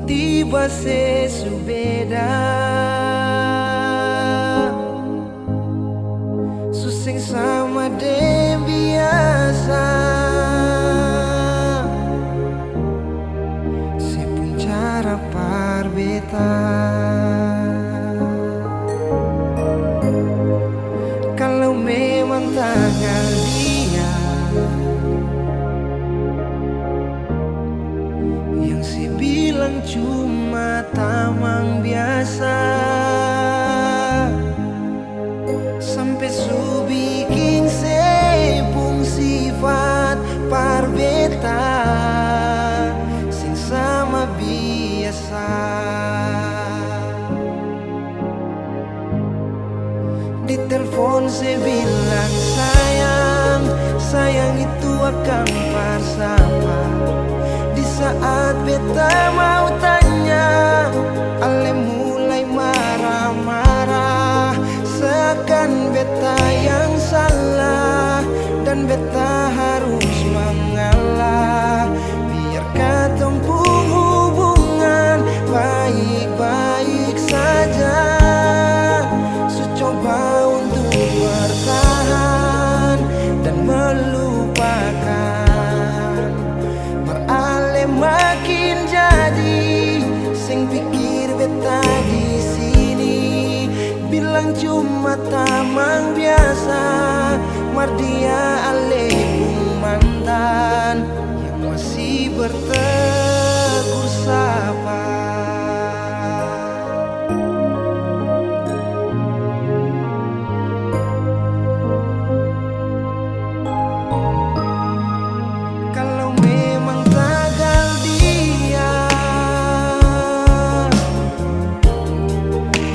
tiba sesubeda suseng sama dem biasa sepun cara parbeta kalau memang tanggal dia yang si bilang cuma tamang biasa sampai su bikin sepung sifat parbeta sing sama biasa. Di telepon saya bilang sayang, sayang itu akan bersama. Di saat beta mau tanya, ale mulai marah-marah, seakan beta yang salah dan beta harus mengalah. Biar katong pun hubungan baik-baik saja, su coba untuk bertahan dan melupakan. Merale makin jadi sing pikir beta di sini bilang cuma tamang biasa, mar dia ale pun mantan yang masih bertegur sapa. Kalau memang tagal dia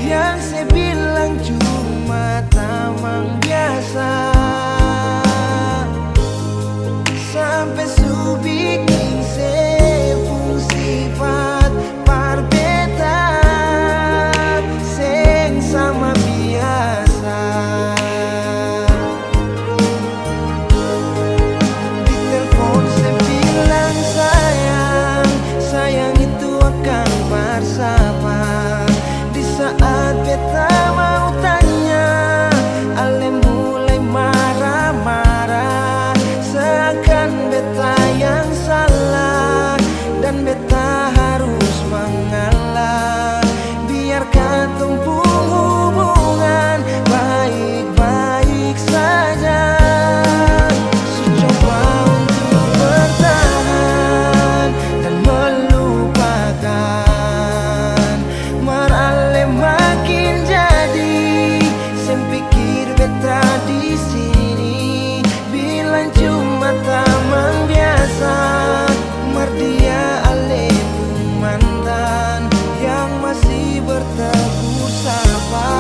yang saya bilang cuma tamang biasa, sampai su bikin sepung sifat parbeta seng sama biasa. Di telepon saya bilang sayang, sayang itu akan bersama. Di saat beta mau tanya, ale mulai marah-marah, seakan beta yang salah dan beta harus mengalah. Biar katong pun hubungan baik-baik saja, su coba untuk bertahan dan melupakan. Merale makin jadi sem pikir beta di sini bilang cuma tamang biasa, mar dia ale pun mantan yang masih bertegur sapa.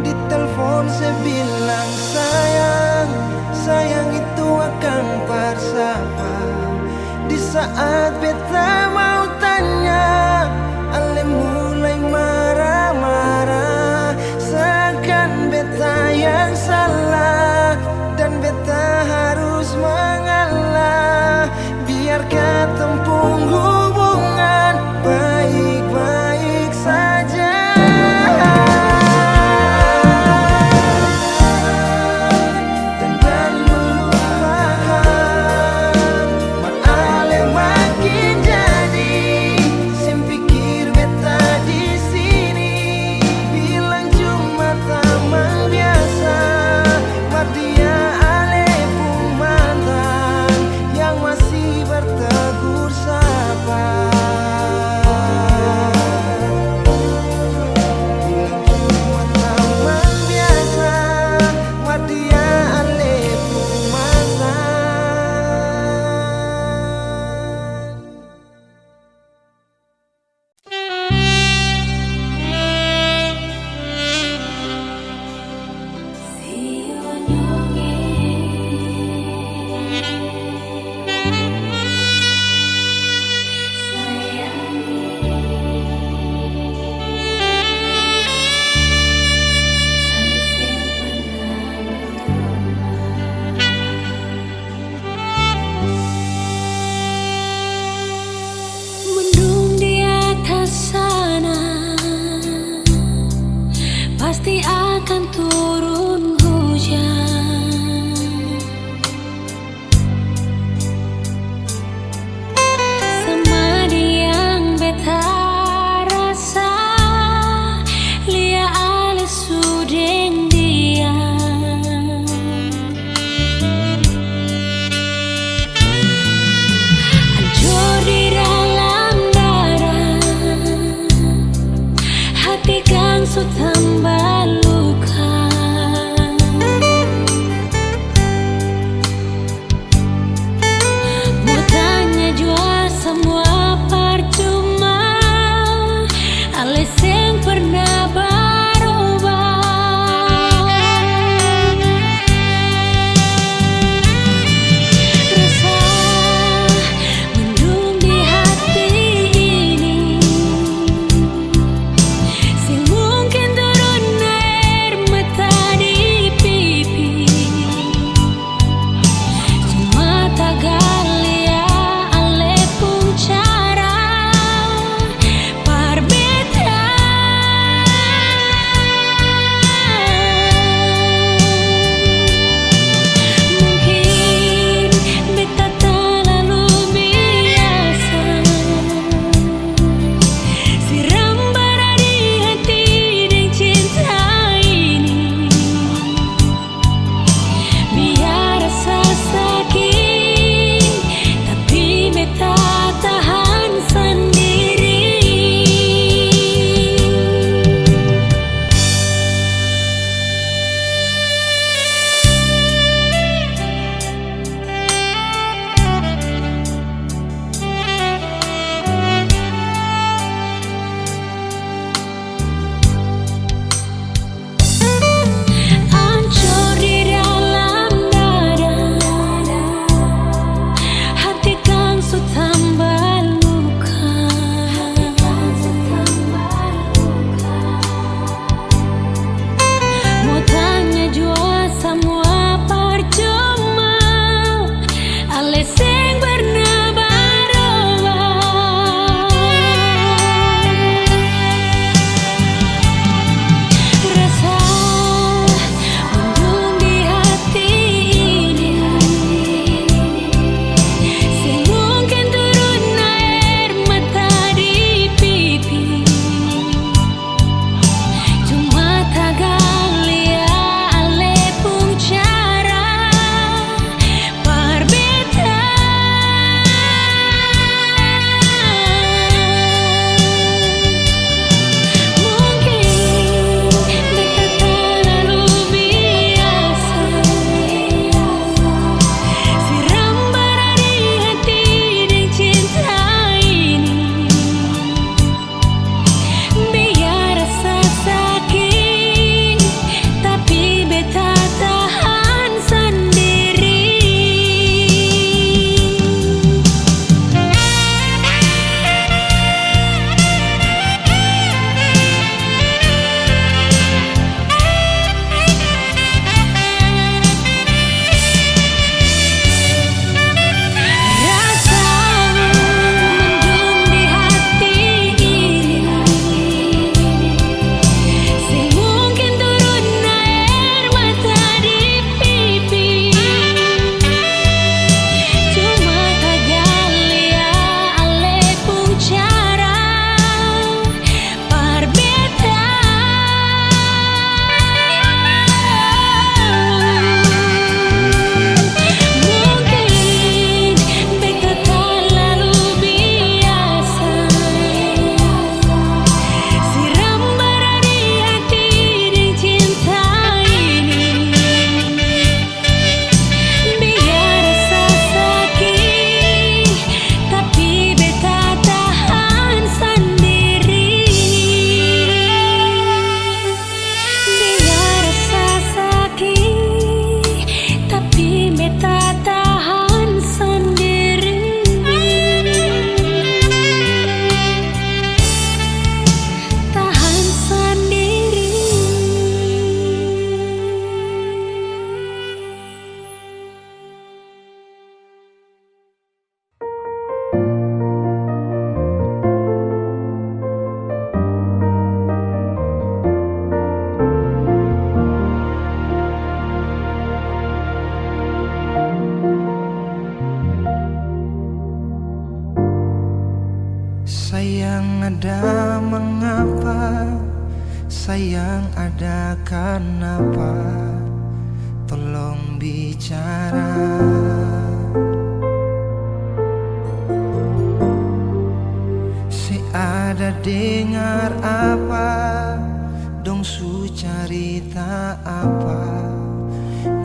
Di telepon saya bilang sayang, sayang itu akan bersama. Di saat beta mau tanya, ale mulai marah-marah, seakan beta yang salah dan beta harus mengalah. Biar katong pun hubungan baik-baik saja dan melupakan. Merale makin jadi ada mengapa, sayang ada kenapa, tolong bicara. Si ada dengar apa, dong su carita apa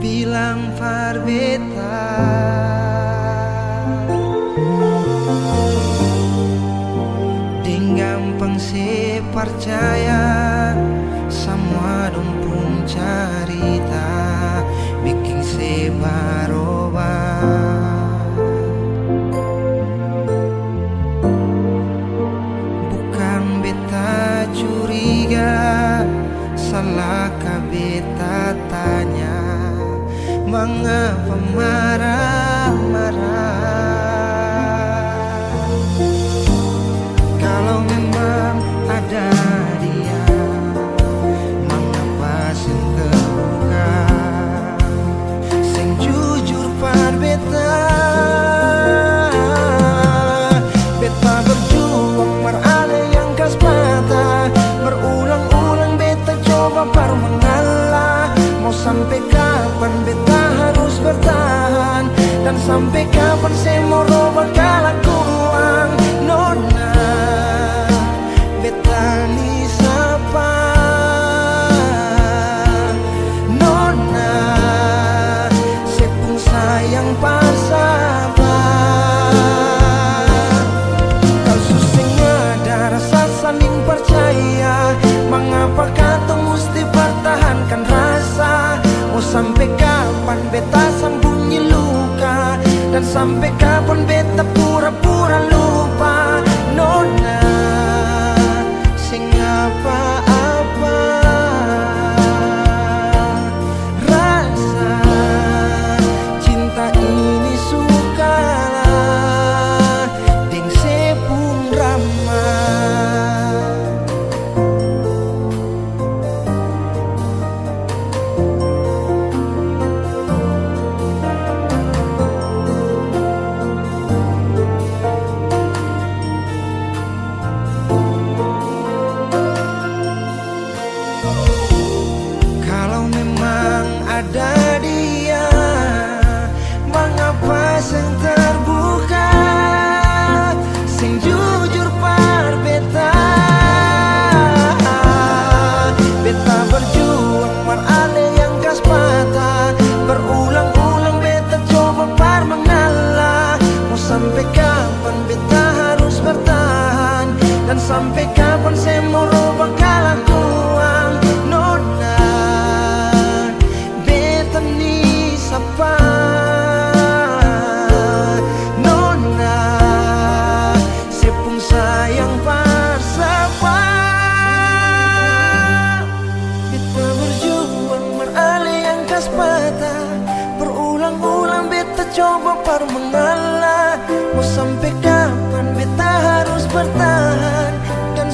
bilang parbeta gampang se percaya semua dumpung carita bikin se baroba bukan beta curiga salah ka beta tanya mengapa marah-marah. Kalau memang ada dia, mengapa sing terbuka, sing jujur par beta, beta berjuang merale yang kas patah, berulang-ulang beta coba par mengalah. Mau sampai kapan beta harus bertahan, dan sampai kapan saya mau roba kelakuan nona. Betani sapa nona sepung sayang pasaba kau suseng ada rasa saling percaya mengapa kata mesti pertahankan rasa. Mau sampai kapan beta sembunyi luka, dan sampai kapan beta pura-pura lupa nona. Apa-apa rasa cinta ini sukalah deng sepung ramah. Ada dia, mengapa sing terbuka, sing jujur par beta. Beta berjuang merale yang kas patah, berulang-ulang beta coba par mengalah. Mau sampai kapan beta harus bertahan, dan sampai kapan saya mau roba kelakuan nona. Sapa nona sepung sayang parsapa. Beta berjuang merale yang kas patah, berulang-ulang beta coba par mengalah. Mau sampai kapan beta harus bertahan, dan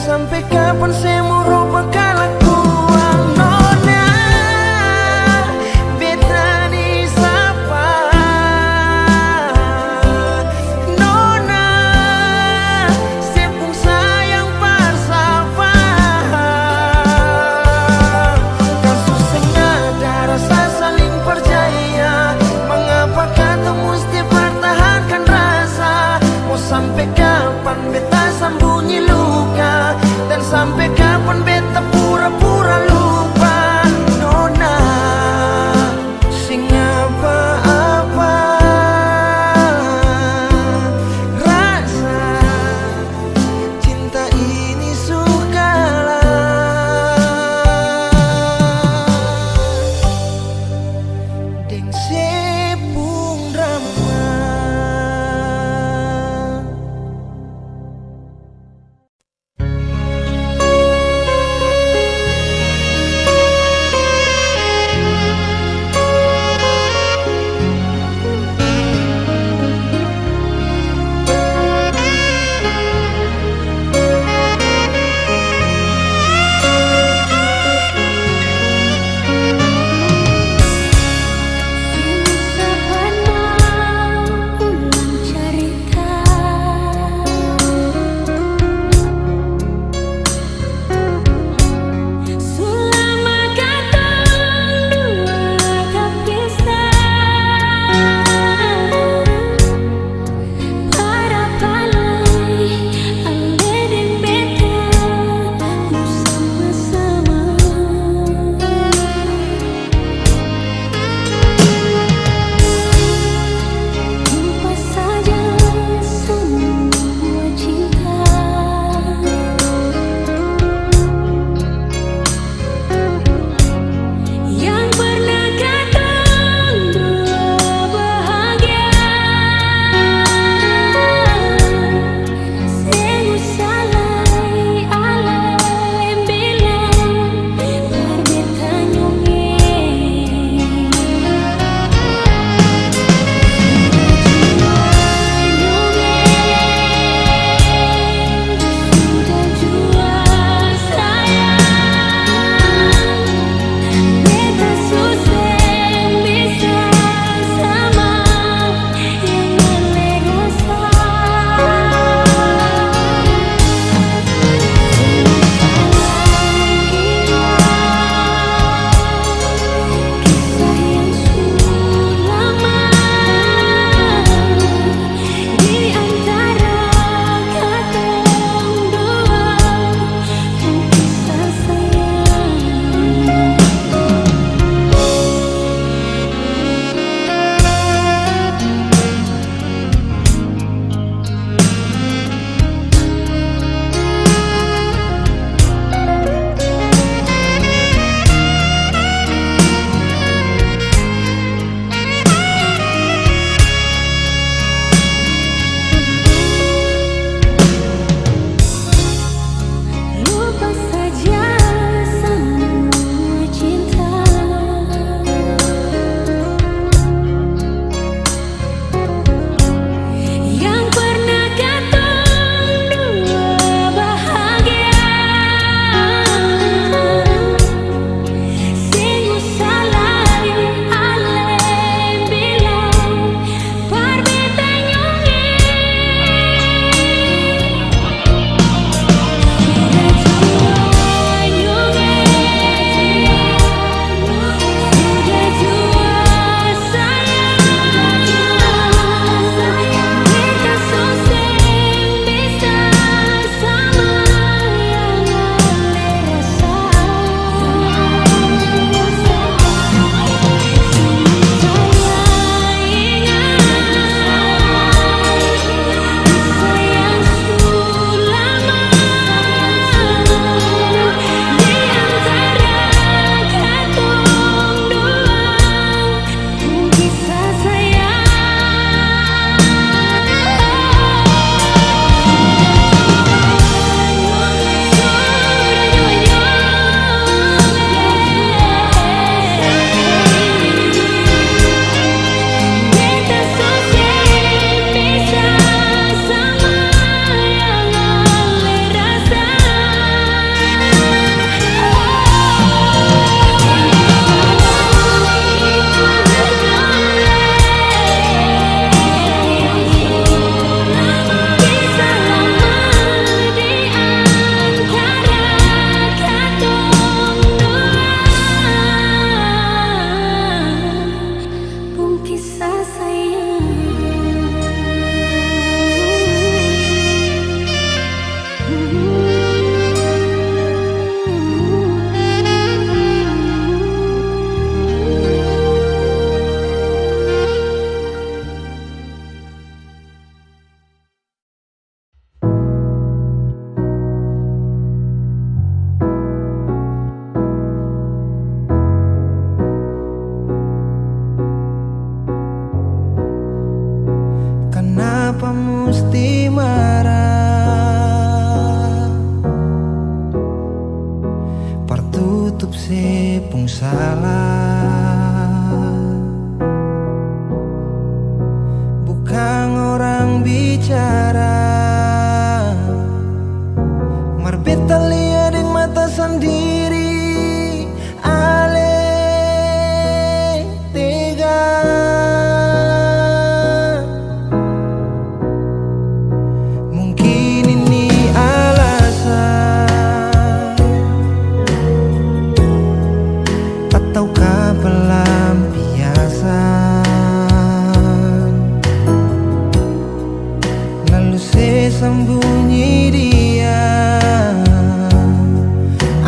sembunyi dia.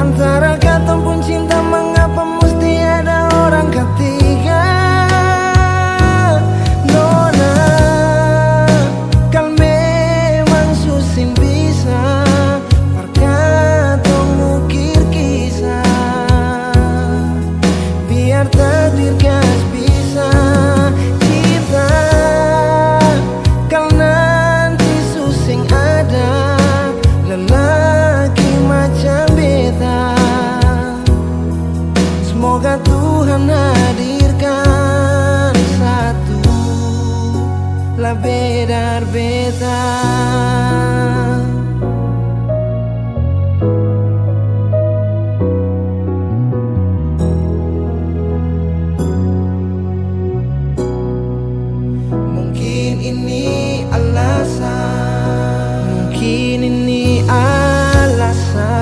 Antara kata pun cinta, mengapa mesti ada orang ketiga? Nona, kal memang susah bisa perkata mukir kisah. Biar takdir kas bisa cinta, kal nanti susah ada lelaki macam beta. Semoga Tuhan hadirkan satu lah bedar beta. Mungkin ini alasan, mungkin ini alasan,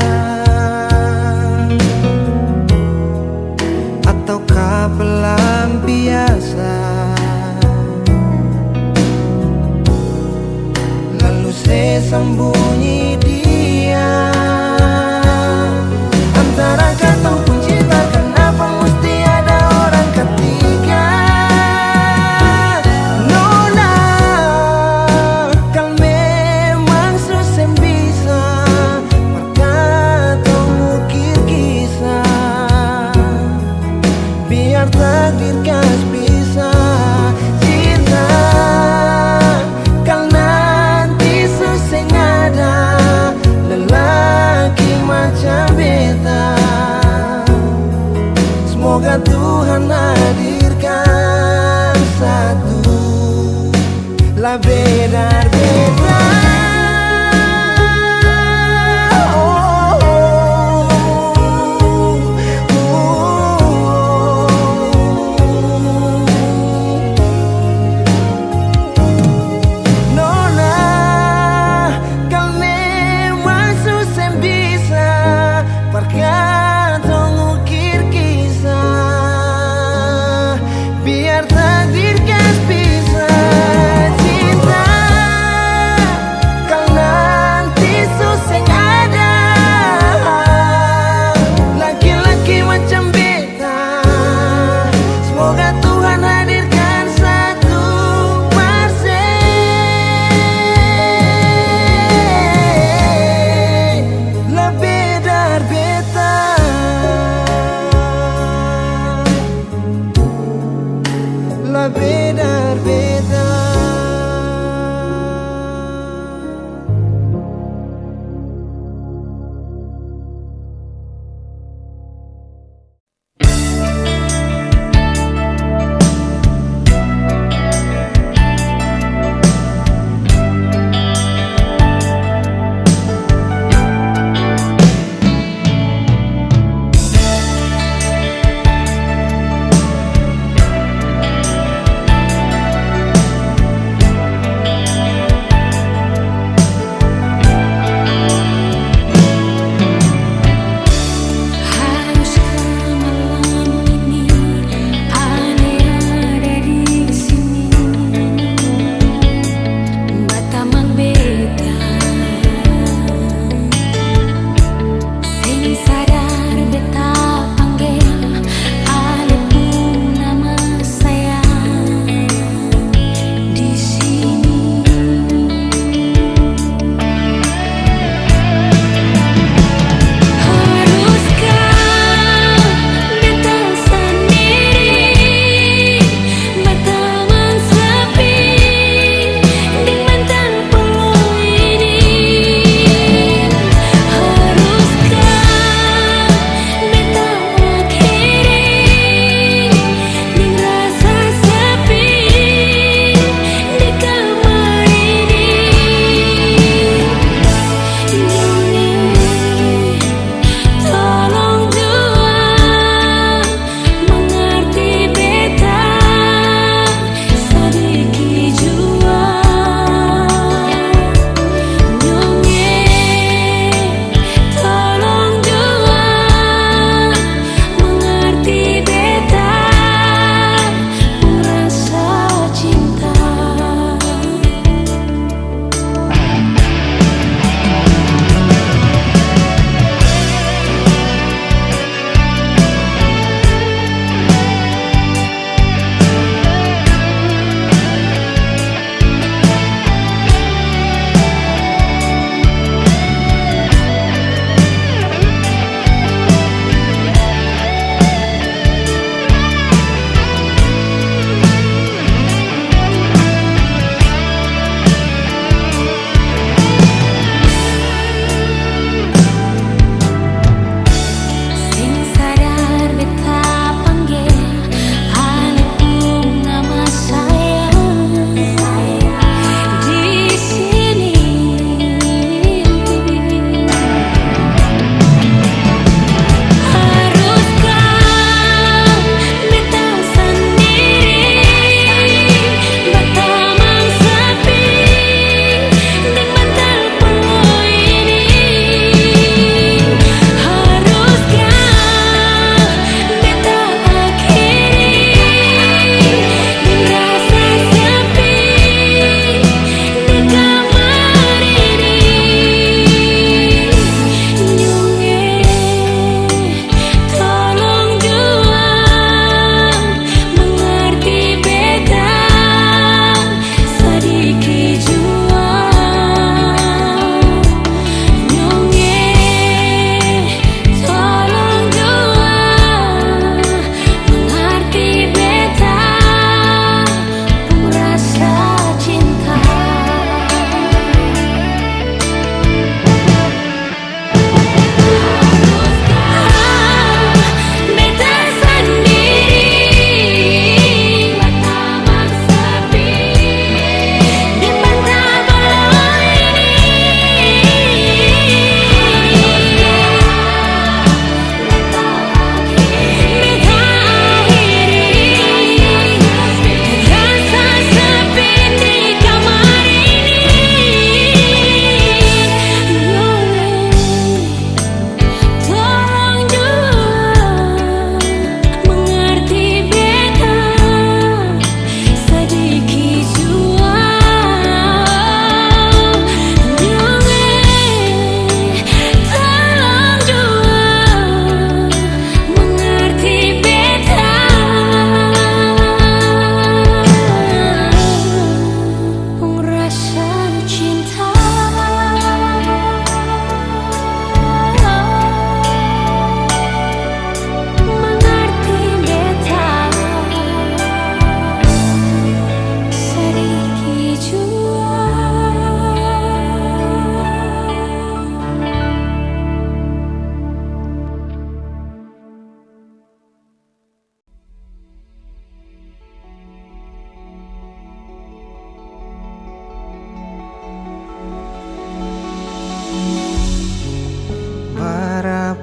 ataukah pelampiasan. Lalu saya sembunyi dia. Antara kata pun cinta, kenapa mesti ada orang ketiga? Nona, kal memang susah bisa perkata mukir kisah. Biar takdir kas bisa cinta, kal nanti susah ada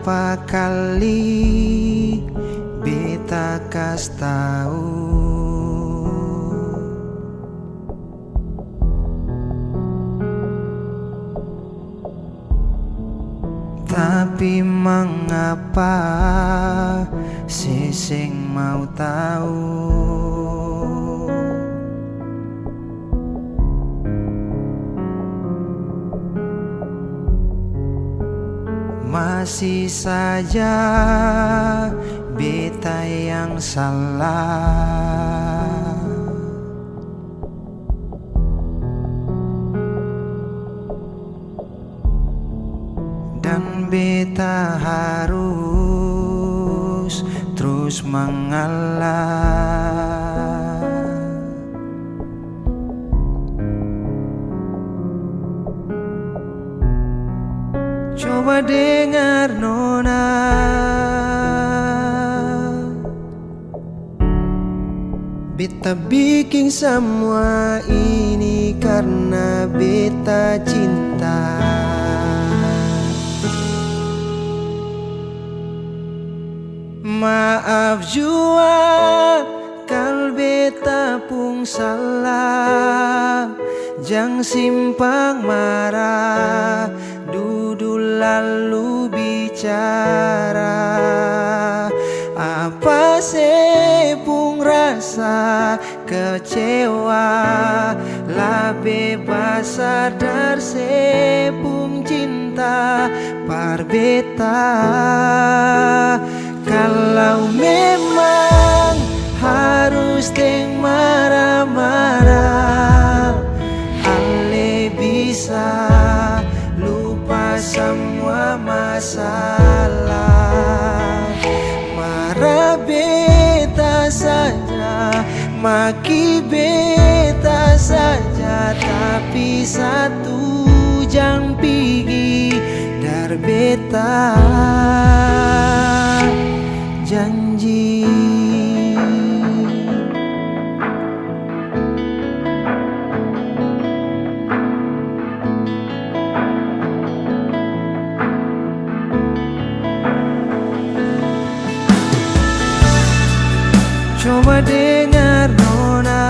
Berapa kali beta kas tahu, tapi mengapa seseng mau tahu? Masih saja beta yang salah. Dan beta harus terus mengalah. Coba dengar nona, beta bikin semua ini karena beta cinta. Maaf jua kal beta pun salah, jangan simpang marah, duduk lalu bicara. Apa sepung rasa kecewa, lah bebas sadar sepung cinta par beta. Kalau memang harus teng marah-marah, ale bisa lupa semua masalah. Marah beta saja, maki beta saja, tapi satu jangan pergi dari beta. Janji coba dengar nona,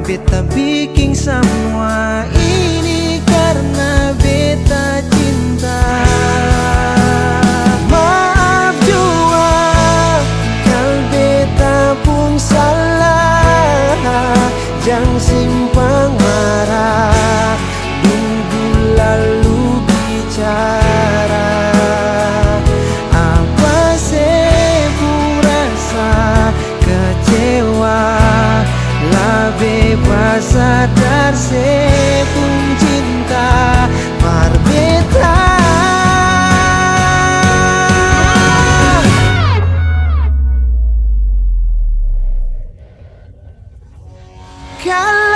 beta bikin semua ini karena beta cinta. Maaf jua kal beta pun salah, jangan simpang marah, duduk lalu bicara. Apa sepung rasa kecewa, lah bebas sadar sepung cinta par beta. Kalau